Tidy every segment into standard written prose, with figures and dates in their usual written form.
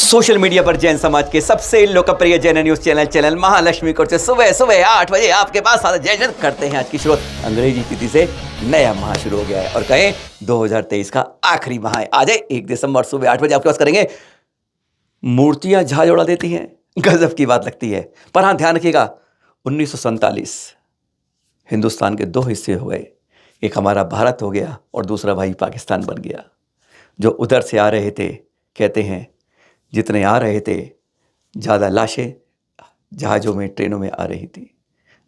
Social media पर जैन समाज के सबसे लोकप्रिय Jain news channel Mahalakshmi court से सुबह सुबह 8 बजे आपके पास जय जैन करते हैं। आज की शुरुआत अंग्रेजी तिथि से नया माह शुरू हो गया है और कहें 2023 का आखिरी माह है। आज है 1 दिसंबर सुबह 8 बजे आपके पास करेंगे। मूर्तियां झाज उड़ा देती हैं, गजब की बात लगती है। पर हाँ, ध्यान रखिएगा, 1947 हिंदुस्तान के 2 हिस्से हो गए। एक हमारा भारत हो गया और दूसरा भाई पाकिस्तान बन गया। जो उधर से आ रहे थे, कहते हैं जितने आ रहे थे ज़्यादा लाशें जहाज़ों में ट्रेनों में आ रही थी।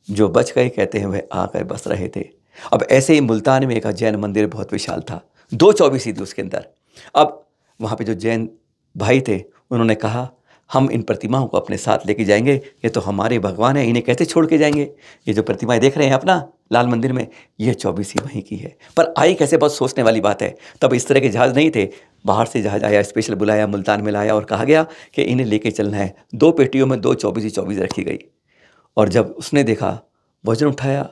जो बच गए, कहते हैं वह आकर बस रहे थे। अब ऐसे ही मुल्तान में एक जैन मंदिर बहुत विशाल था, 2 चौबीसी थी उसके अंदर। अब वहाँ पे जो जैन भाई थे, उन्होंने कहा हम इन प्रतिमाओं को अपने साथ लेके जाएंगे, ये तो हमारे भगवान हैं, इन्हें कैसे छोड़ के जाएंगे। ये जो प्रतिमाएं देख रहे हैं अपना लाल मंदिर में, ये चौबीसी वहीं की है। पर आई कैसे, बहुत सोचने वाली बात है। तब इस तरह के जहाज़ नहीं थे, बाहर से जहाज़ आया, स्पेशल बुलाया, मुल्तान में लाया और कहा गया कि इन्हें लेके चलना है। 2 पेटियों में 2 चौबीसी रखी गई। और जब उसने देखा, वजन उठाया,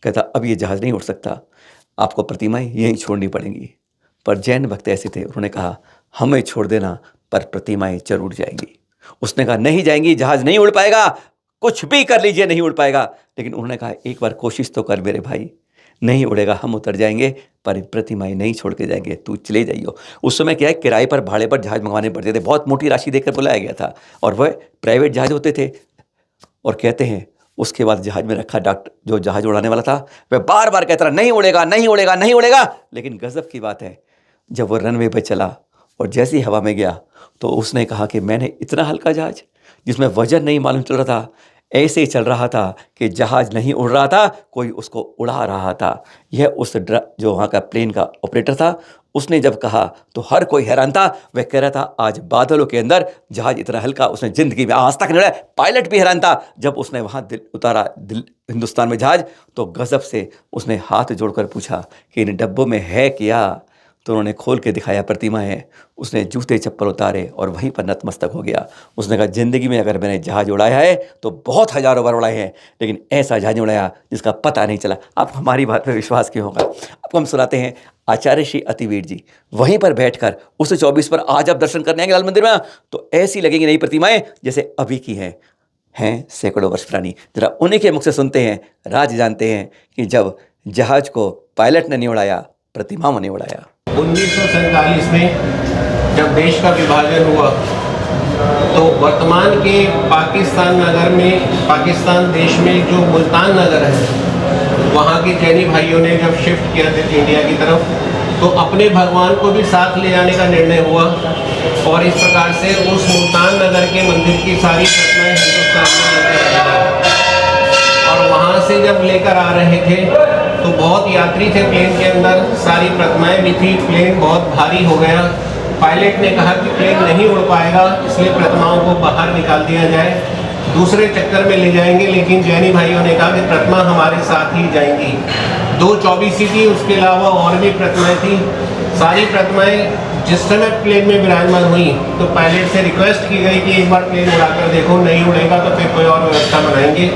कहता अब ये जहाज़ नहीं उठ सकता, आपको प्रतिमाएं यहीं छोड़नी पड़ेंगी। पर जैन भक्त ऐसे थे, उन्होंने कहा हमें छोड़ देना, पर प्रतिमाएं जरूर जाएंगी। उसने कहा नहीं जाएंगी, जहाज़ नहीं उड़ पाएगा, कुछ भी कर लीजिए नहीं उड़ पाएगा। लेकिन उन्होंने कहा एक बार कोशिश तो कर मेरे भाई, नहीं उड़ेगा, हम उतर जाएंगे पर प्रतिमाएं नहीं छोड़ के जाएंगे, तू चले जाइयो। उस समय क्या है, किराए पर भाड़े पर जहाज़ मंगवाने पड़ते थे, बहुत मोटी राशि देकर बुलाया गया था और वह प्राइवेट जहाज़ होते थे। और कहते हैं उसके बाद जहाज़ में रखा डॉक्टर, जो जहाज़ उड़ाने वाला था, वह बार बार कहता रहा नहीं उड़ेगा नहीं उड़ेगा नहीं उड़ेगा। लेकिन गजब की बात है, जब वो रनवे पर चला और जैसी हवा में गया तो उसने कहा कि मैंने इतना हल्का जहाज़ जिसमें वजन नहीं मालूम चल रहा था, ऐसे ही चल रहा था कि जहाज़ नहीं उड़ रहा था, कोई उसको उड़ा रहा था। यह उस जो वहाँ का प्लेन का ऑपरेटर था, उसने जब कहा तो हर कोई हैरान था। वह कह रहा था आज बादलों के अंदर जहाज़ इतना हल्का उसने ज़िंदगी में आज तक नहीं उड़ाया। पायलट भी हैरान था। जब उसने वहाँ उतारा हिंदुस्तान में जहाज़, तो गज़ब से उसने हाथ जोड़कर पूछा कि इन डब्बों में है क्या। तो उन्होंने खोल के दिखाया, प्रतिमा है। उसने जूते चप्पल उतारे और वहीं पर नतमस्तक हो गया। उसने कहा ज़िंदगी में अगर मैंने जहाज़ उड़ाया है तो बहुत हज़ारों बार उड़ाए हैं, लेकिन ऐसा जहाज़ उड़ाया जिसका पता नहीं चला। आप हमारी बात पर विश्वास क्यों होगा। आपको हम सुनाते हैं आचार्य श्री अतिवीर जी वहीं पर बैठकर उस 24 पर आज आप दर्शन करने आएंगे लाल मंदिर में, तो ऐसी लगेंगी नई प्रतिमाएं जैसे अभी की हैं सैकड़ों वर्ष पुरानी। जरा उन्हीं के मुख से सुनते हैं, राज जानते हैं कि जब जहाज़ को पायलट ने नहीं उड़ाया, प्रतिमाओं ने उड़ाया। 1947 में जब देश का विभाजन हुआ तो वर्तमान के पाकिस्तान नगर में, पाकिस्तान देश में जो मुल्तान नगर है, वहाँ के जैनी भाइयों ने जब शिफ्ट किया था इंडिया की तरफ, तो अपने भगवान को भी साथ ले जाने का निर्णय हुआ। और इस प्रकार से उस मुल्तान नगर के मंदिर की सारी प्रतिमाएं हिंदुस्तान में लेकर आए। और वहाँ से जब लेकर आ रहे थे तो बहुत यात्री थे प्लेन के अंदर, सारी प्रतिमाएं भी थी। प्लेन बहुत भारी हो गया। पायलट ने कहा कि प्लेन नहीं उड़ पाएगा, इसलिए प्रतिमाओं को बाहर निकाल दिया जाए, दूसरे चक्कर में ले जाएंगे। लेकिन जैनी भाइयों ने कहा कि प्रतिमा हमारे साथ ही जाएंगी। 2 चौबीसी थी, उसके अलावा और भी प्रतिमाएं थी। सारी प्रतिमाएं जिस समय प्लेन में विराजमान हुई तो पायलट से रिक्वेस्ट की गई कि एक बार प्लेन उड़ाकर देखो, नहीं उड़ेगा तो फिर कोई और व्यवस्था बनाएंगे।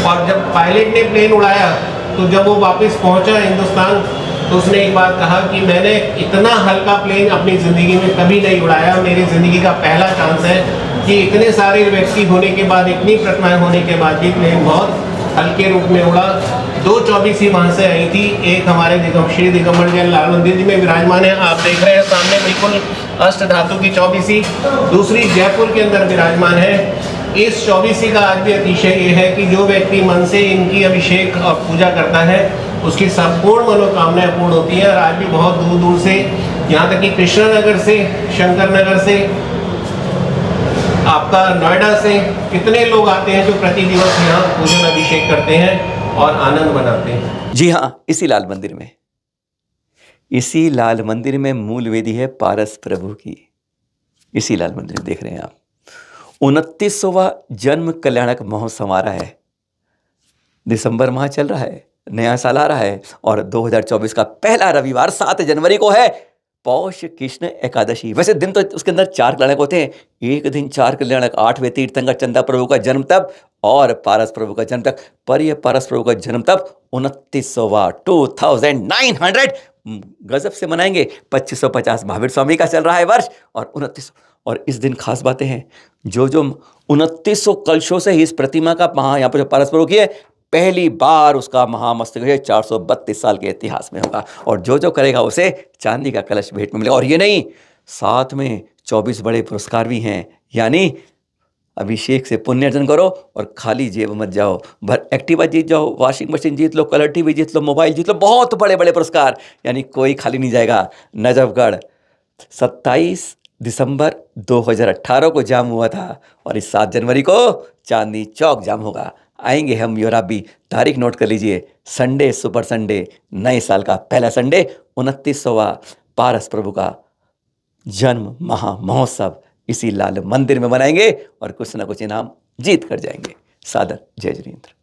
और जब पायलट ने प्लेन उड़ाया तो जब वो वापस पहुंचा हिंदुस्तान, तो उसने एक बात कहा कि मैंने इतना हल्का प्लेन अपनी ज़िंदगी में कभी नहीं उड़ाया। मेरी ज़िंदगी का पहला चांस है कि इतने सारे व्यक्ति होने के बाद, इतनी प्रतिमाएं होने के बाद भी प्लेन बहुत हल्के रूप में उड़ा। 2 चौबीसी वहाँ से आई थी। एक हमारे श्री दिगंबर जैन लाल मंदिर जी में विराजमान है, आप देख रहे हैं सामने बिल्कुल अष्ट धातु की चौबीसी। दूसरी जयपुर के अंदर विराजमान है। इस चौबीसी का आज भी अतिशय ये है कि जो व्यक्ति मन से इनकी अभिषेक और पूजा करता है, उसकी संपूर्ण मनोकामनाएं पूर्ण होती हैं। और आज भी बहुत दूर दूर से, यहाँ तक कि कृष्णानगर से, शंकर नगर से, आपका नोएडा से कितने लोग आते हैं जो प्रति दिवस यहाँ पूजन अभिषेक करते हैं और आनंद मनाते हैं। जी हाँ, इसी लाल मंदिर में मूल वेदी है पारस प्रभु की। इसी लाल मंदिर देख रहे हैं आप। 29वां जन्म कल्याणक महोत्सव आ रहा है। दिसंबर माह चल रहा है, नया साल आ रहा है और 2024 का पहला रविवार 7 जनवरी को है पौष कृष्ण एकादशी। वैसे दिन तो उसके अंदर 4 कल्याणक होते हैं। एक दिन 4 कल्याणक, 8वें तीर्थंकर चंदा प्रभु का जन्म तब और पारस प्रभु का जन्म तक। पर यह पारस प्रभु का जन्म तब 29वां 2900 गजब से मनाएंगे। 2550 महावीर स्वामी का चल रहा है वर्ष और 2900 और इस दिन खास बातें हैं। जो 2900 कलशों से ही इस प्रतिमा का यहाँ पर जो परस्पर की है, पहली बार उसका महामस्तक 432 साल के इतिहास में होगा। और जो करेगा उसे चांदी का कलश भेंट में मिलेगा। और ये नहीं, साथ में 24 बड़े पुरस्कार भी हैं। यानी अभिषेक से पुण्य अर्जन करो और खाली जेब मत जाओ, भर एक्टिवा जीत जाओ, वॉशिंग मशीन जीत लो, कलर टीवी जीत लो, मोबाइल जीत लो, बहुत बड़े बड़े पुरस्कार। यानी कोई खाली नहीं जाएगा। नजफगढ़ 27 दिसंबर 2018 को जाम हुआ था और इस 7 जनवरी को चांदनी चौक जाम होगा। आएंगे हम और आप भी। तारीख नोट कर लीजिए, संडे सुपर संडे, नए साल का पहला संडे, 29वां पारस प्रभु का जन्म महा महोत्सव इसी लाल मंदिर में मनाएंगे और कुछ ना कुछ इनाम जीत कर जाएंगे। सादर जय जिनेंद्र।